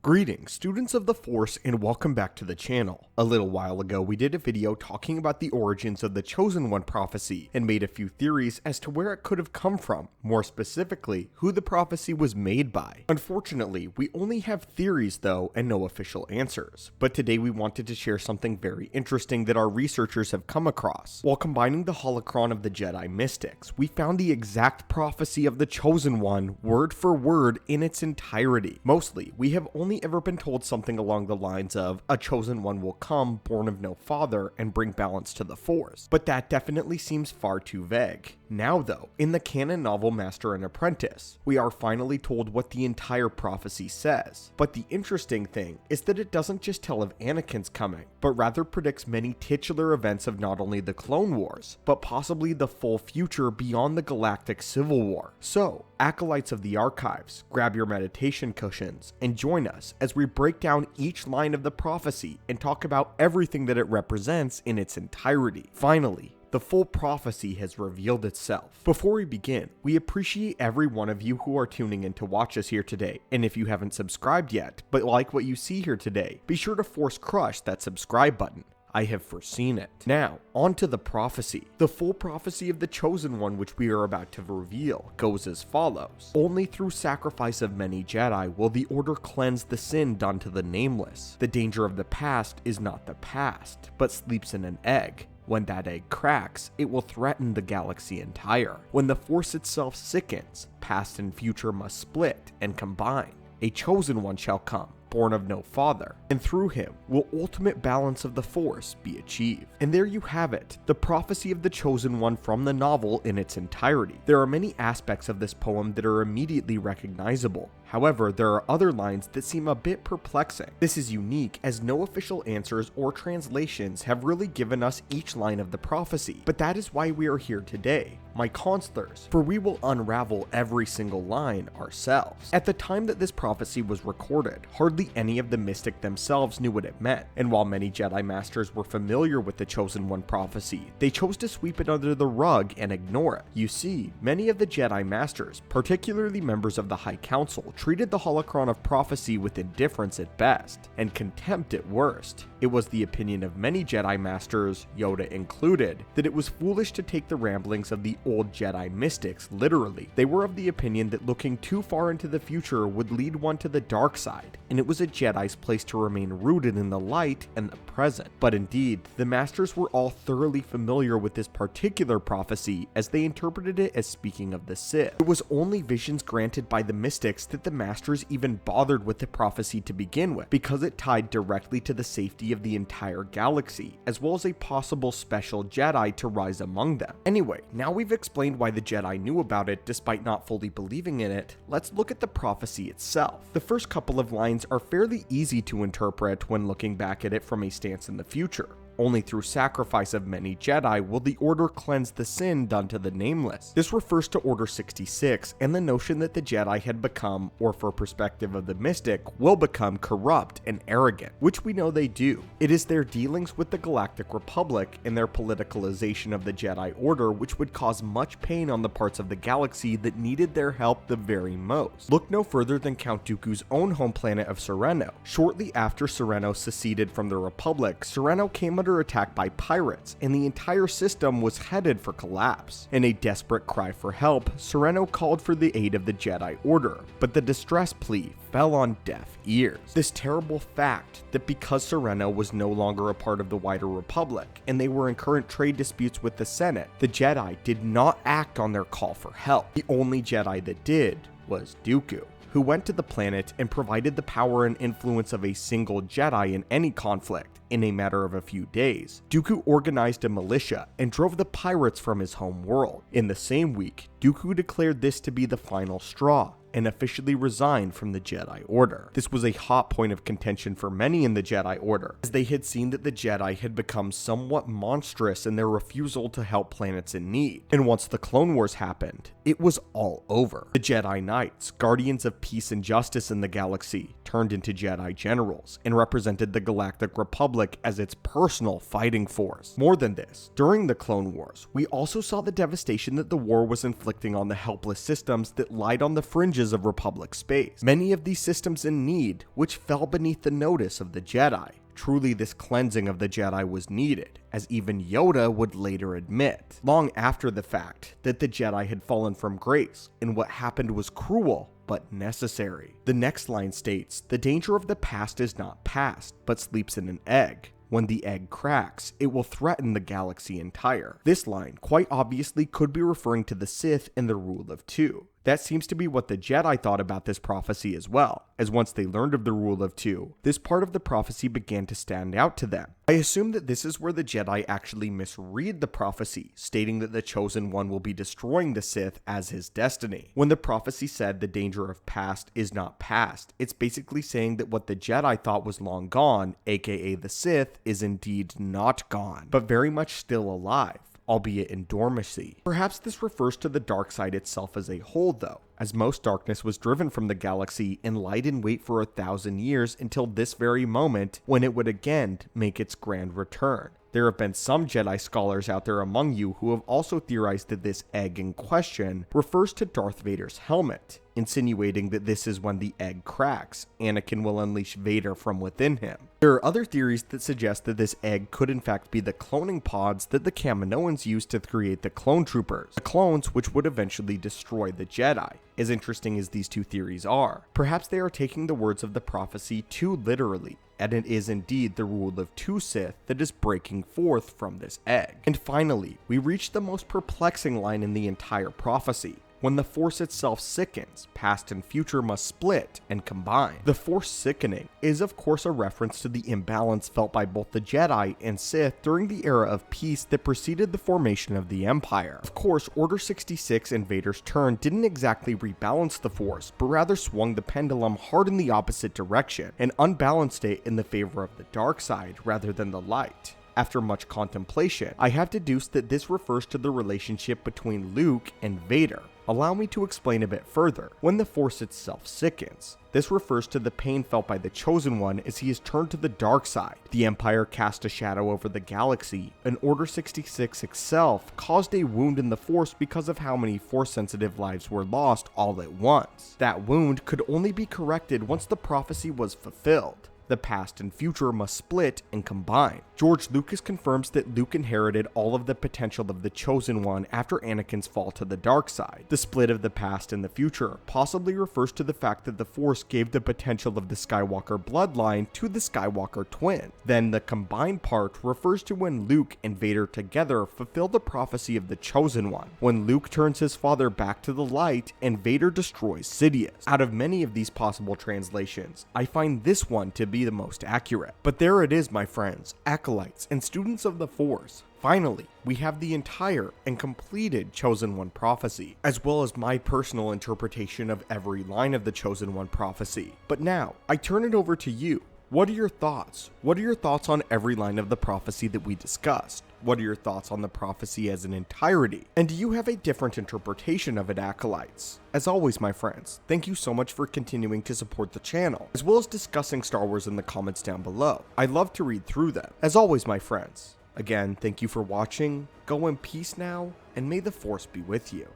Greetings, students of the Force, and welcome back to the channel. A little while ago, we did a video talking about the origins of the Chosen One prophecy and made a few theories as to where it could have come from, more specifically, who the prophecy was made by. Unfortunately, we only have theories though and no official answers, but today we wanted to share something very interesting that our researchers have come across. While combining the holocron of the Jedi mystics, we found the exact prophecy of the Chosen One word for word in its entirety. Mostly, we have only ever been told something along the lines of, a chosen one will come, born of no father, and bring balance to the Force. But that definitely seems far too vague. Now though, in the canon novel Master and Apprentice, we are finally told what the entire prophecy says. But the interesting thing is that it doesn't just tell of Anakin's coming, but rather predicts many titular events of not only the Clone Wars, but possibly the full future beyond the Galactic Civil War. So, acolytes of the archives, grab your meditation cushions and join us as we break down each line of the prophecy and talk about everything that it represents in its entirety. Finally, the full prophecy has revealed itself. Before we begin, we appreciate every one of you who are tuning in to watch us here today, and if you haven't subscribed yet, but like what you see here today, be sure to force crush that subscribe button. I have foreseen it. Now, on to the prophecy. The full prophecy of the Chosen One, which we are about to reveal, goes as follows. Only through sacrifice of many Jedi will the Order cleanse the sin done to the Nameless. The danger of the past is not the past, but sleeps in an egg. When that egg cracks, it will threaten the galaxy entire. When the Force itself sickens, past and future must split and combine. A Chosen One shall come, born of no father, and through him will ultimate balance of the Force be achieved. And there you have it, the prophecy of the Chosen One from the novel in its entirety. There are many aspects of this poem that are immediately recognizable. However, there are other lines that seem a bit perplexing. This is unique as no official answers or translations have really given us each line of the prophecy, but that is why we are here today, my consulars, for we will unravel every single line ourselves. At the time that this prophecy was recorded, hardly any of the mystic themselves knew what it meant, and while many Jedi Masters were familiar with the Chosen One prophecy, they chose to sweep it under the rug and ignore it. You see, many of the Jedi Masters, particularly members of the High Council, treated the holocron of prophecy with indifference at best, and contempt at worst. It was the opinion of many Jedi Masters, Yoda included, that it was foolish to take the ramblings of the old Jedi mystics literally. They were of the opinion that looking too far into the future would lead one to the dark side, and it was a Jedi's place to remain rooted in the light and the present. But indeed, the Masters were all thoroughly familiar with this particular prophecy as they interpreted it as speaking of the Sith. It was only visions granted by the mystics that the Masters even bothered with the prophecy to begin with, because it tied directly to the safety of the entire galaxy, as well as a possible special Jedi to rise among them. Anyway, now we've explained why the Jedi knew about it despite not fully believing in it, let's look at the prophecy itself. The first couple of lines are fairly easy to interpret when looking back at it from a stance in the future. Only through sacrifice of many Jedi will the Order cleanse the sin done to the Nameless. This refers to Order 66 and the notion that the Jedi had become, or for perspective of the mystic, will become corrupt and arrogant, which we know they do. It is their dealings with the Galactic Republic and their politicalization of the Jedi Order which would cause much pain on the parts of the galaxy that needed their help the very most. Look no further than Count Dooku's own home planet of Serenno. Shortly after Serenno seceded from the Republic, Serenno came under attack by pirates, and the entire system was headed for collapse. In a desperate cry for help, Serenno called for the aid of the Jedi Order, but the distress plea fell on deaf ears. This terrible fact that because Serenno was no longer a part of the wider Republic, and they were in current trade disputes with the Senate, the Jedi did not act on their call for help. The only Jedi that did was Dooku, who went to the planet and provided the power and influence of a single Jedi in any conflict. In a matter of a few days, Dooku organized a militia and drove the pirates from his home world. In the same week, Dooku declared this to be the final straw and officially resigned from the Jedi Order. This was a hot point of contention for many in the Jedi Order, as they had seen that the Jedi had become somewhat monstrous in their refusal to help planets in need. And once the Clone Wars happened, it was all over. The Jedi Knights, guardians of peace and justice in the galaxy, turned into Jedi generals and represented the Galactic Republic as its personal fighting force. More than this, during the Clone Wars, we also saw the devastation that the war was inflicting on the helpless systems that lied on the fringes of Republic space. Many of these systems in need, which fell beneath the notice of the Jedi. Truly, this cleansing of the Jedi was needed, as even Yoda would later admit, long after the fact, that the Jedi had fallen from grace, and what happened was cruel, but necessary. The next line states, "The danger of the past is not past, but sleeps in an egg. When the egg cracks, it will threaten the galaxy entire." This line quite obviously could be referring to the Sith and the Rule of Two. That seems to be what the Jedi thought about this prophecy as well, as once they learned of the Rule of Two, this part of the prophecy began to stand out to them. I assume that this is where the Jedi actually misread the prophecy, stating that the Chosen One will be destroying the Sith as his destiny. When the prophecy said the danger of past is not past, it's basically saying that what the Jedi thought was long gone, aka the Sith, is indeed not gone, but very much still alive, albeit in dormancy. Perhaps this refers to the dark side itself as a whole though, as most darkness was driven from the galaxy and lied in wait for 1,000 years until this very moment when it would again make its grand return. There have been some Jedi scholars out there among you who have also theorized that this egg in question refers to Darth Vader's helmet, insinuating that this is when the egg cracks, Anakin will unleash Vader from within him. There are other theories that suggest that this egg could in fact be the cloning pods that the Kaminoans used to create the clone troopers, the clones which would eventually destroy the Jedi. As interesting as these two theories are, perhaps they are taking the words of the prophecy too literally, and it is indeed the Rule of Two Sith that is breaking forth from this egg. And finally, we reach the most perplexing line in the entire prophecy. When the Force itself sickens, past and future must split and combine. The Force sickening is of course a reference to the imbalance felt by both the Jedi and Sith during the era of peace that preceded the formation of the Empire. Of course, Order 66 and Vader's turn didn't exactly rebalance the Force, but rather swung the pendulum hard in the opposite direction and unbalanced it in the favor of the dark side rather than the light. After much contemplation, I have deduced that this refers to the relationship between Luke and Vader. Allow me to explain a bit further. When the Force itself sickens, this refers to the pain felt by the Chosen One as he is turned to the dark side. The Empire cast a shadow over the galaxy, and Order 66 itself caused a wound in the Force because of how many Force-sensitive lives were lost all at once. That wound could only be corrected once the prophecy was fulfilled. The past and future must split and combine. George Lucas confirms that Luke inherited all of the potential of the Chosen One after Anakin's fall to the dark side. The split of the past and the future possibly refers to the fact that the Force gave the potential of the Skywalker bloodline to the Skywalker twin. Then the combined part refers to when Luke and Vader together fulfill the prophecy of the Chosen One, when Luke turns his father back to the light and Vader destroys Sidious. Out of many of these possible translations, I find this one to be the most accurate. But there it is, my friends, acolytes and students of the Force. Finally, we have the entire and completed Chosen One prophecy, as well as my personal interpretation of every line of the Chosen One prophecy. But now, I turn it over to you. What are your thoughts? What are your thoughts on every line of the prophecy that we discussed? What are your thoughts on the prophecy as an entirety? And do you have a different interpretation of it, acolytes? As always, my friends, thank you so much for continuing to support the channel, as well as discussing Star Wars in the comments down below. I love to read through them. As always, my friends, again, thank you for watching, go in peace now, and may the Force be with you.